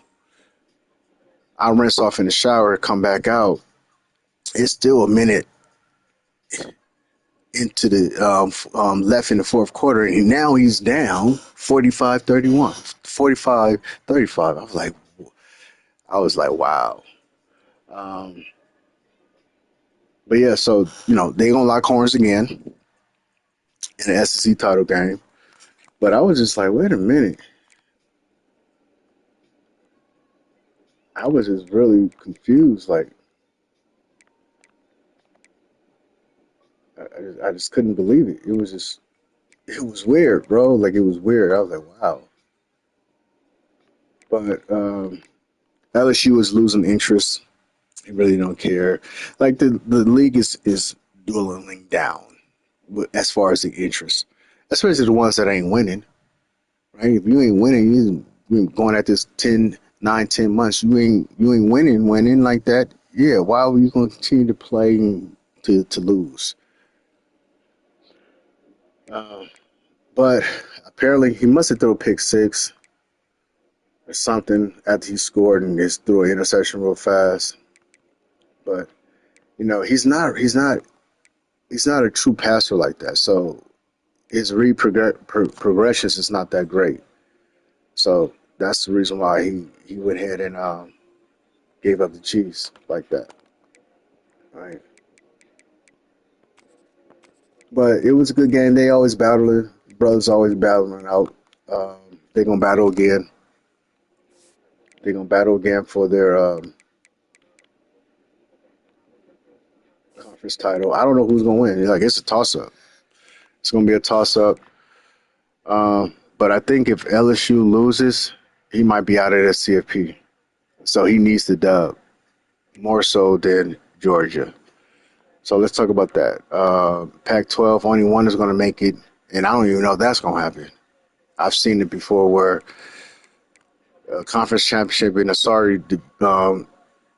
I rinse off in the shower, come back out. It's still a minute into the left in the fourth quarter, and now he's down 45-31, 45-35. I was like, wow. Um, but yeah, so they gonna lock horns again in the SEC title game. But I was just like, wait a minute. I was just really confused. Like, I just couldn't believe it. It was weird, bro. Like, it was weird. I was like, wow. But LSU is losing interest. They really don't care. Like, the league is dwindling down as far as the interest, especially the ones that ain't winning. Right? If you ain't winning, you been going at this 10 months. You ain't winning like that. Yeah, why are you going to continue to play and to lose? Uh, but apparently he must have threw a pick six or something after he scored and just threw an interception real fast. But he's not a true passer like that. So his progressions is not that great. So that's the reason why he went ahead and gave up the Chiefs like that. Right. But it was a good game. They always battling. Brothers always battling out. Um, they're gonna battle again. They're gonna battle again for their conference title. I don't know who's gonna win. Like, it's a toss up. It's gonna be a toss up. But I think if LSU loses, he might be out of the CFP. So he needs the dub more so than Georgia. So let's talk about that. Pac-12, only one is going to make it, and I don't even know if that's going to happen. I've seen it before where a conference championship in a sorry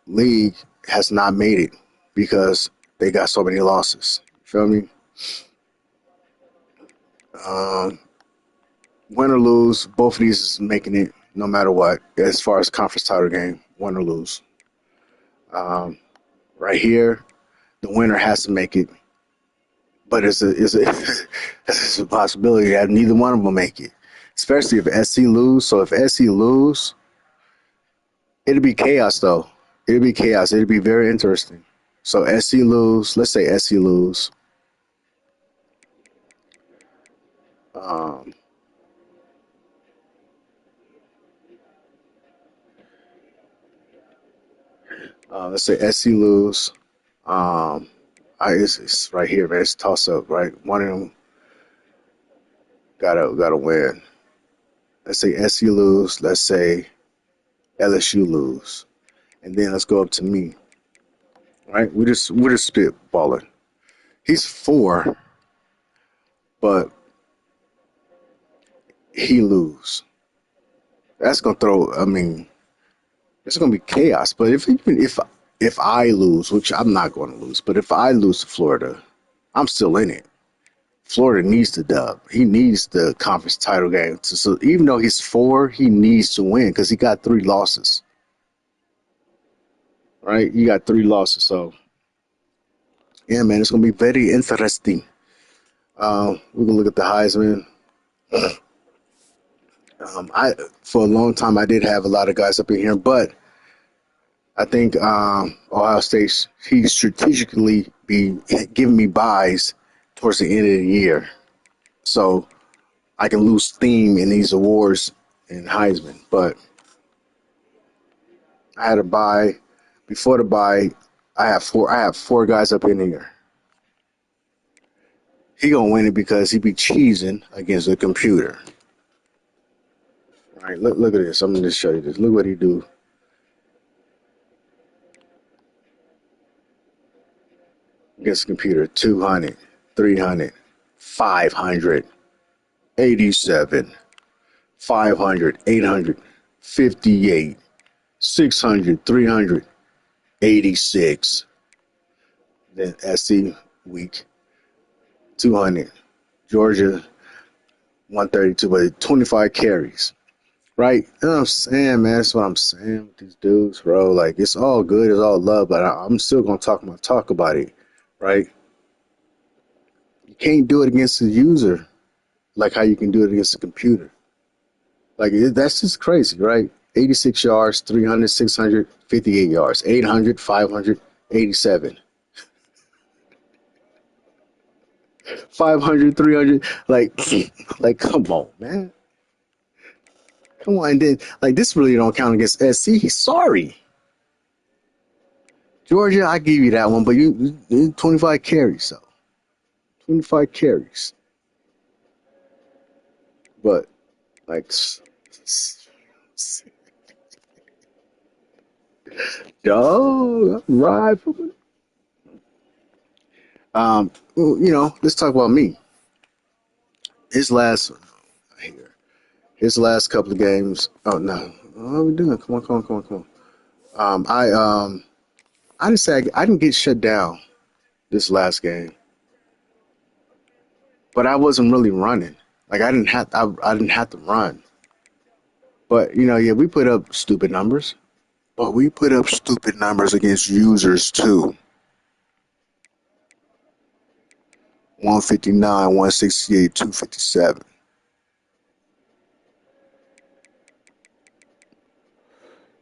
league has not made it because they got so many losses. Feel me? Um, Win or lose, both of these is making it no matter what as far as conference title game, win or lose. Um, right here, the winner has to make it, but it's a possibility that neither one of them will make it, especially if SC lose. So if SC lose, it'll be chaos though. It'll be chaos. It'll be very interesting. So SC lose. Let's say SC lose. Um, let's say SC lose. Um, it's right here, man. It's toss up, right? One of them gotta win. Let's say SC lose. Let's say LSU lose, and then let's go up to me. Right? We're just spitballing. He's four, but he lose. That's gonna throw. I mean, it's gonna be chaos. But if I lose, which I'm not going to lose, but if I lose to Florida, I'm still in it. Florida needs the dub. He needs the conference title game. So even though he's four, he needs to win because he got three losses. Right? He got three losses. So yeah, man, it's gonna be very interesting. We're gonna look at the Heisman. I For a long time I did have a lot of guys up in here, but I think Ohio State he strategically be giving me buys towards the end of the year, so I can lose steam in these awards and Heisman. But I had a buy before the buy. I have four guys up in here. He gonna win it because he be cheesing against the computer. All right, look at this. I'm gonna just show you this. Look what he do against the computer. 200, 300, 500, 87, 500, 800, 58, 600, 386. Then SC week 200. Georgia 132, but 25 carries. Right? You know what I'm saying, man? That's what I'm saying with these dudes, bro. Like, it's all good, it's all love, but I'm still gonna talk about it, right? You can't do it against the user like how you can do it against the computer. Like, that's just crazy, right? 86 yards, 300, 600, 58 yards, 800, 500, 87, 500, 300. Like, like, come on, man. Come on. And then, like, this really don't count against SC. Sorry. Georgia, I give you that one, but you 25 carries, so 25 carries. But, like, dog, right. Let's talk about me. His last here, his last couple of games. Oh no, what are we doing? Come on. I didn't say I didn't get shut down this last game, but I wasn't really running. Like I didn't have to run. But yeah, we put up stupid numbers. But we put up stupid numbers against users too. 159, 168, 257.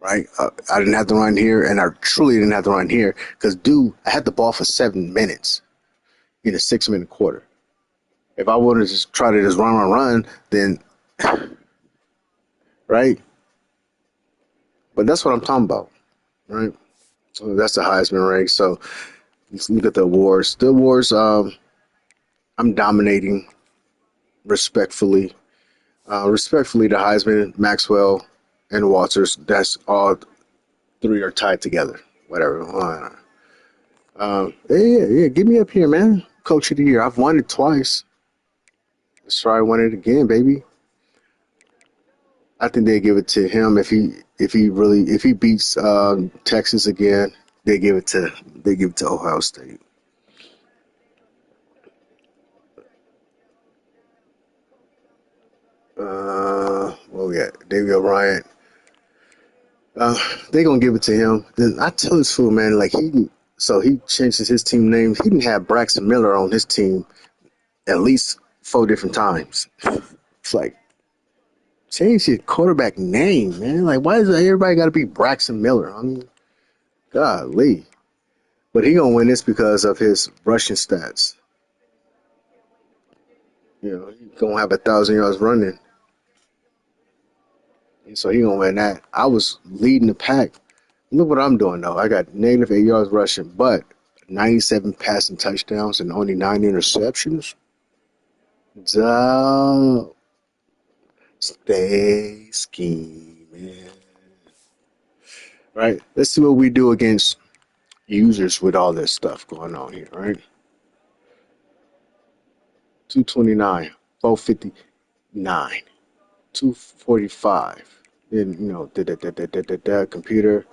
Right? I didn't have to run here, and I truly didn't have to run here because, dude, I had the ball for 7 minutes in a 6 minute quarter. If I wanted to just try to just run, then, right? But that's what I'm talking about, right? So that's the Heisman race. So let's look at the awards. The awards, I'm dominating respectfully. Respectfully, the Heisman, Maxwell, and Walters. That's all three are tied together. Whatever. Yeah. Get me up here, man. Coach of the year. I've won it twice. Let's try win it again, baby. I think they give it to him if he beats Texas again. They give it to Ohio State. Well, yeah, David O'Brien. Uh, they gonna give it to him. Then I tell this fool, man, like he changes his team name. He didn't have Braxton Miller on his team at least 4 different times. It's like change your quarterback name, man. Like why does everybody got to be Braxton Miller? I mean, golly. But he gonna win this because of his rushing stats. He gonna have 1,000 yards running, and so he gonna win that. I was leading the pack. Look what I'm doing though. I got -8 yards rushing, but 97 passing touchdowns and only 9 interceptions. So stay scheming, right? Let's see what we do against users with all this stuff going on here, right? 229, 459, 245. Then computer.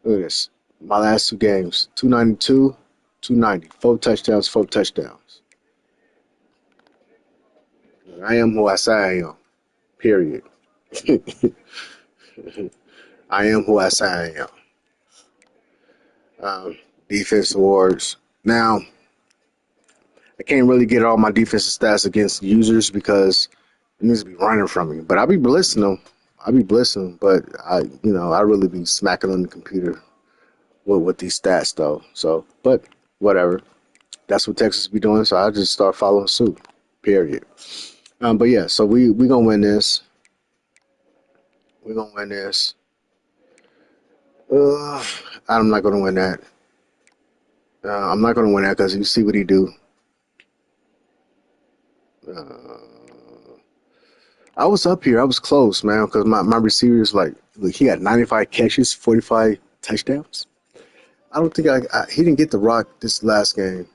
Look at this. My last 2 games, 292, 290, 4 touchdowns, 4 touchdowns. I am who I say I am. Period. I am who I say I am. Defense awards. Now, I can't really get all my defensive stats against users because it needs to be running from me. But I'll be blitzing them. But I really be smacking on the computer with these stats though. So, but whatever. That's what Texas be doing. So I just start following suit. Period. But yeah, so we gonna win this. We gonna win this. Uh, I'm not gonna win that. I'm not gonna win that because you see what he do. Uh, I was up here. I was close, man, because my receivers like he had 95 catches, 45 touchdowns. I don't think he didn't get the rock this last game.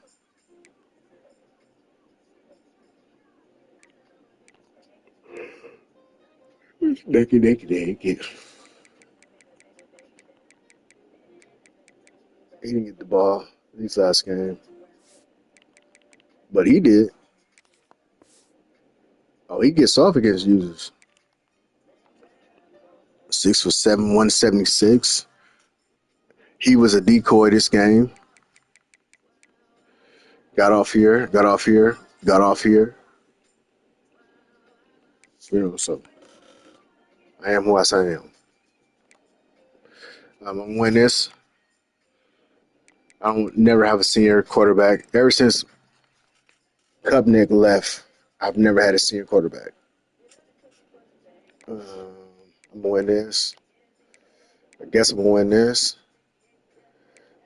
Naked. He didn't get the ball this last game, but he did. Oh, he gets off against users. 6'7", 176. He was a decoy this game. Got off here, got off here, got off here. So I am who I say I am. I'm gonna win this. I don't never have a senior quarterback. Ever since Kupnick left, I've never had a senior quarterback. I'm gonna win this. I guess I'm gonna win this.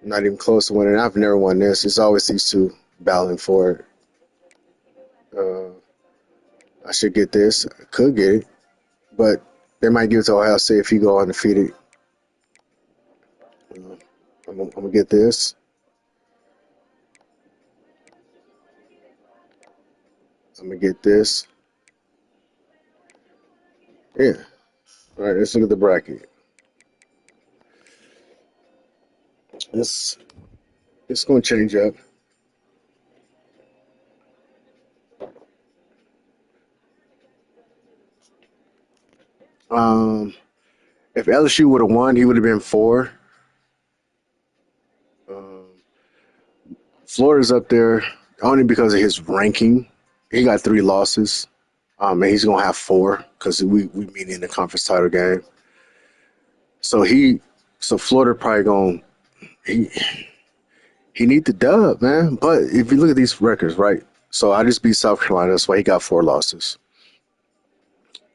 I'm not even close to winning. I've never won this. It's always these two battling for it. Uh, I should get this. I could get it, but they might give it to Ohio State if he go undefeated. I'm gonna get this. I'm gonna get this. Yeah. All right. Let's look at the bracket. It's it's gonna change up. Um, if LSU would have won, he would have been 4. Um, Florida's up there only because of his ranking. He got 3 losses. And he's gonna have 4 because we meet in the conference title game. So Florida probably gonna he he need the dub, man. But if you look at these records, right? So I just beat South Carolina, that's why he got 4 losses.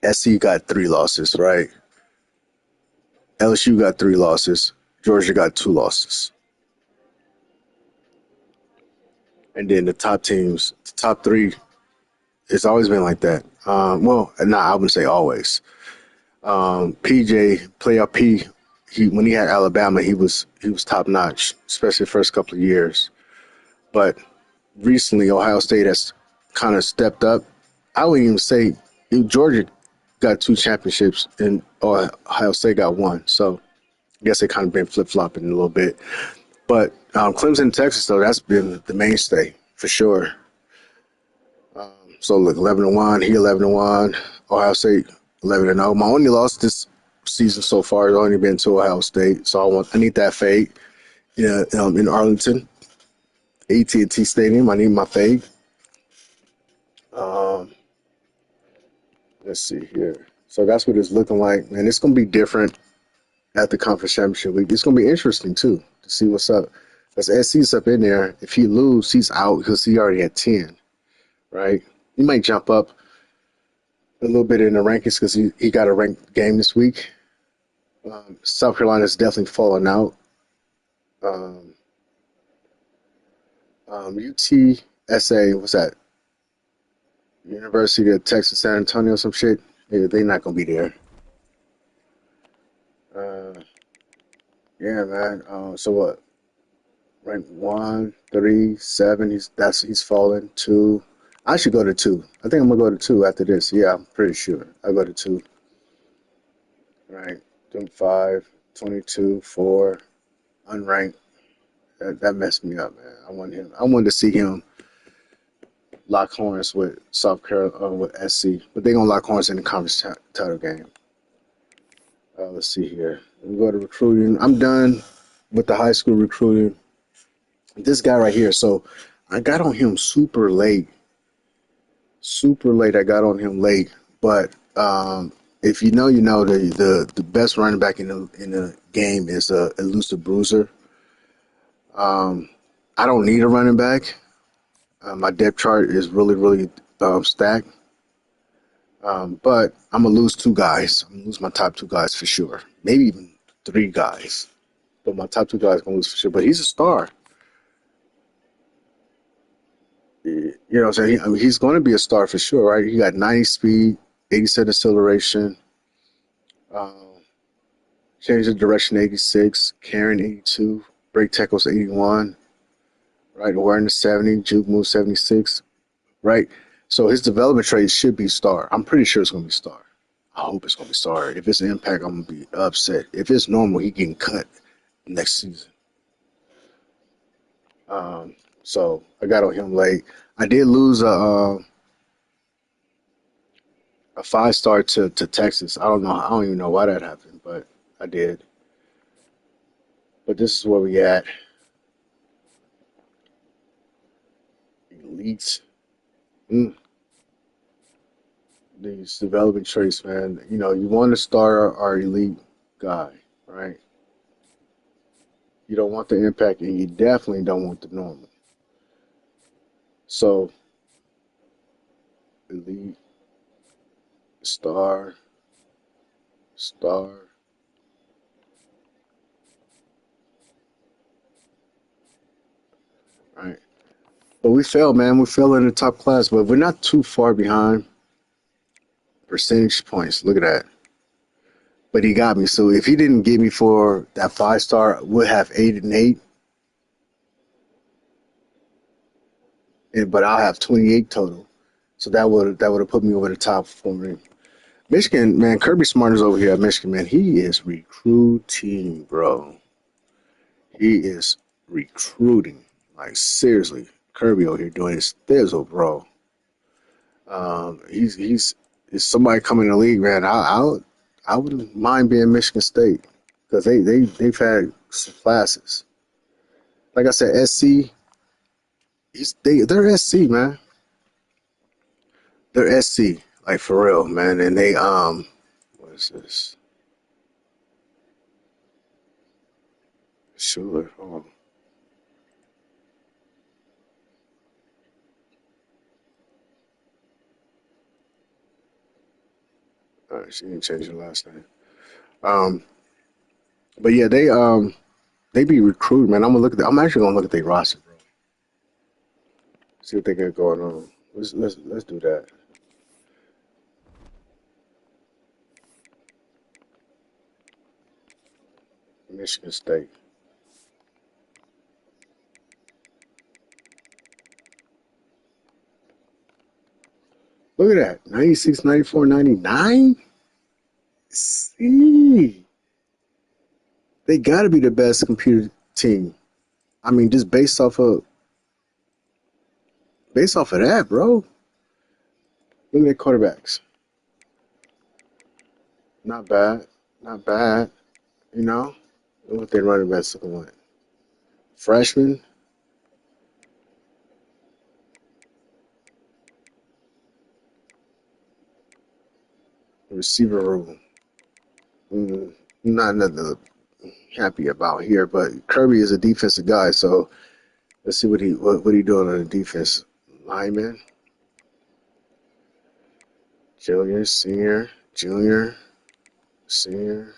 SC got 3 losses, right? LSU got 3 losses. Georgia got 2 losses. And then the top teams, the top 3, it's always been like that. I wouldn't say always. PJ, playoff P, when he had Alabama, he was top notch, especially the first couple of years. But recently, Ohio State has kind of stepped up. I wouldn't even say Georgia got 2 championships and Ohio State got 1. So I guess they kind of been flip flopping a little bit. But Clemson, Texas, though, that's been the mainstay for sure. So look, 11-1, he 11-1, Ohio State 11-0. My only loss this season so far has only been to Ohio State, so I need that fade. In Arlington, AT&T Stadium, I need my fade. Um, let's see here. So that's what it's looking like, man. It's gonna be different at the conference championship week. It's gonna be interesting too to see what's up. Because SC's up in there. If he lose, he's out because he already had 10, right? He might jump up a little bit in the rankings because he got a ranked game this week. South Carolina's definitely fallen out. Um, UTSA, what's that? University of Texas San Antonio, some shit. Yeah, they're not gonna be there. Uh, yeah, man. So what? Rank 1, 3, 7. He's fallen 2. I should go to 2. I think I'm gonna go to 2 after this. Yeah, I'm pretty sure. I'll go to 2. Right. Doing 5, 22, 4, unranked. That messed me up, man. I wanted to see him lock horns with South Carolina with SC, but they're gonna lock horns in the conference title game. Let's see here. We go to recruiting. I'm done with the high school recruiting. This guy right here. So I got on him super late. Super late. I got on him late, but if you know, you know the best running back in the game is a elusive bruiser. I don't need a running back. My depth chart is really stacked. But I'm gonna lose 2 guys. I'm gonna lose my top 2 guys for sure. Maybe even 3 guys. But my top 2 guys gonna lose for sure. But he's a star. You know what I'm saying? He's going to be a star for sure, right? He got 90 speed, 87 acceleration, uh, change of direction 86, carrying 82, break tackles 81, right? Awareness 70, juke move 76, right? So his development traits should be star. I'm pretty sure it's going to be star. I hope it's going to be star. If it's an impact, I'm going to be upset. If it's normal, he getting cut next season. So I got on him late. I did lose a 5-star to Texas. I don't know. I don't even know why that happened, but I did. But this is where we at. Elites. Mm, these developing traits, man. You know, you want to start our elite guy, right? You don't want the impact, and you definitely don't want the normal. So, elite, star, star, right? But we fell, man. We fell in the top class, but we're not too far behind. Percentage points. Look at that. But he got me. So if he didn't get me for that 5-star, we'll have 8 and 8. But I'll have 28 total. So that would have put me over the top for me. Michigan, man, Kirby Smart is over here at Michigan, man. He is recruiting, bro. He is recruiting. Like seriously, Kirby over here doing his thizzle, bro. He's is somebody coming in the league, man. I wouldn't mind being Michigan State because they've had some classes. Like I said, SC, they're SC, man. They're SC, like for real, man. And they what is this? Schuler. Oh, all right, she didn't change her last name. Um, but yeah, they be recruiting, man. I'm actually gonna look at their roster, bro. See what they got going on. Let's do that. Michigan State. Look at that. 96, 94, 99. See. They gotta be the best computer team. I mean, just based off of that, bro. Look at their quarterbacks. Not bad. Not bad. You know? Look what their running backs looking like. Freshman, receiver room. Not nothing happy about here, but Kirby is a defensive guy, so let's see what he doing on the defense. Lineman, junior, senior, senior.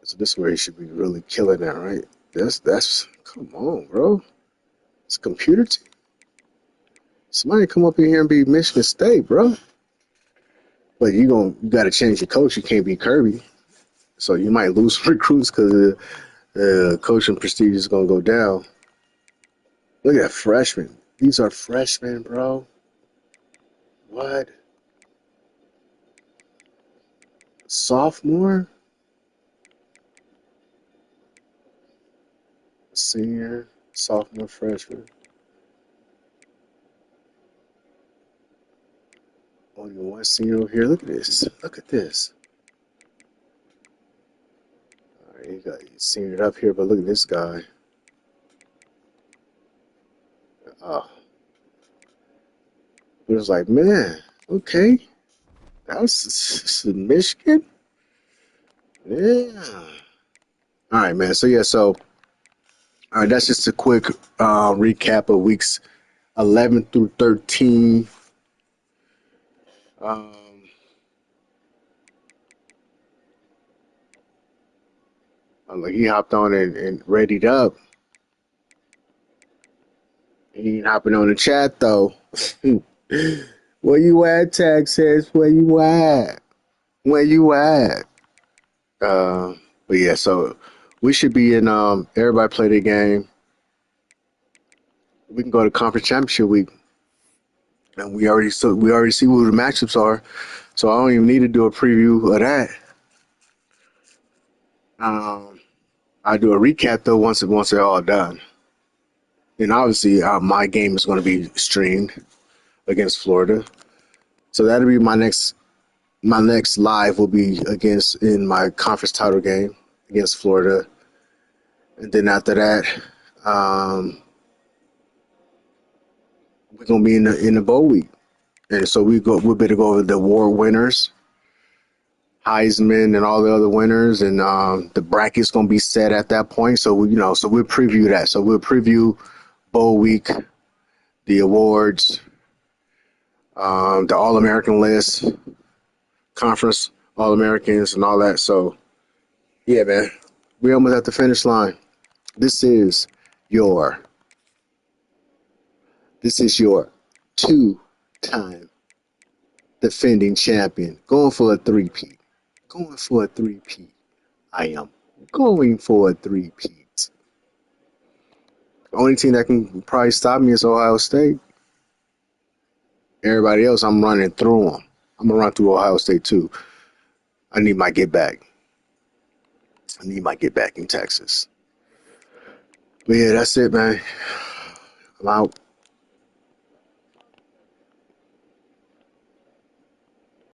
So this is where he should be really killing that, right? That's come on, bro. It's a computer team. Somebody come up in here and be Michigan State, bro. But you got to change your coach. You can't be Kirby, so you might lose recruits because the coaching prestige is gonna go down. Look at that freshmen. These are freshmen, bro. What? Sophomore, senior, sophomore, freshman. Only one senior over here. Look at this. Look at this. All right, you got senior up here, but look at this guy. Oh, it was like, man, okay, that was Michigan. Yeah. All right, man. So yeah, so all right, that's just a quick recap of weeks 11 through 13. Um, like he hopped on and readied up. He ain't hopping on the chat though. Where you at, Texas? Where you at? Where you at? Uh, but yeah, so we should be in. Everybody play the game. We can go to conference championship week, and we already see who the matchups are. So I don't even need to do a preview of that. Um, I do a recap though once they're all done. And obviously, my game is going to be streamed against Florida. So that'll be my next live will be against in my conference title game against Florida, and then after that, we're gonna be in the bowl week, and so we better go over the award winners, Heisman, and all the other winners, and the bracket's gonna be set at that point. So so we'll preview that. So we'll preview bowl week, the awards, the All American list, conference All Americans, and all that. So yeah, man, we almost at the finish line. This is your this is your two-time defending champion, going for a three-peat. Going for a three-peat. I am going for a three-peat. The only team that can probably stop me is Ohio State. Everybody else, I'm running through them. I'm going to run through Ohio State, too. I need my get back. I need my get back in Texas. But yeah, that's it, man. I'm out.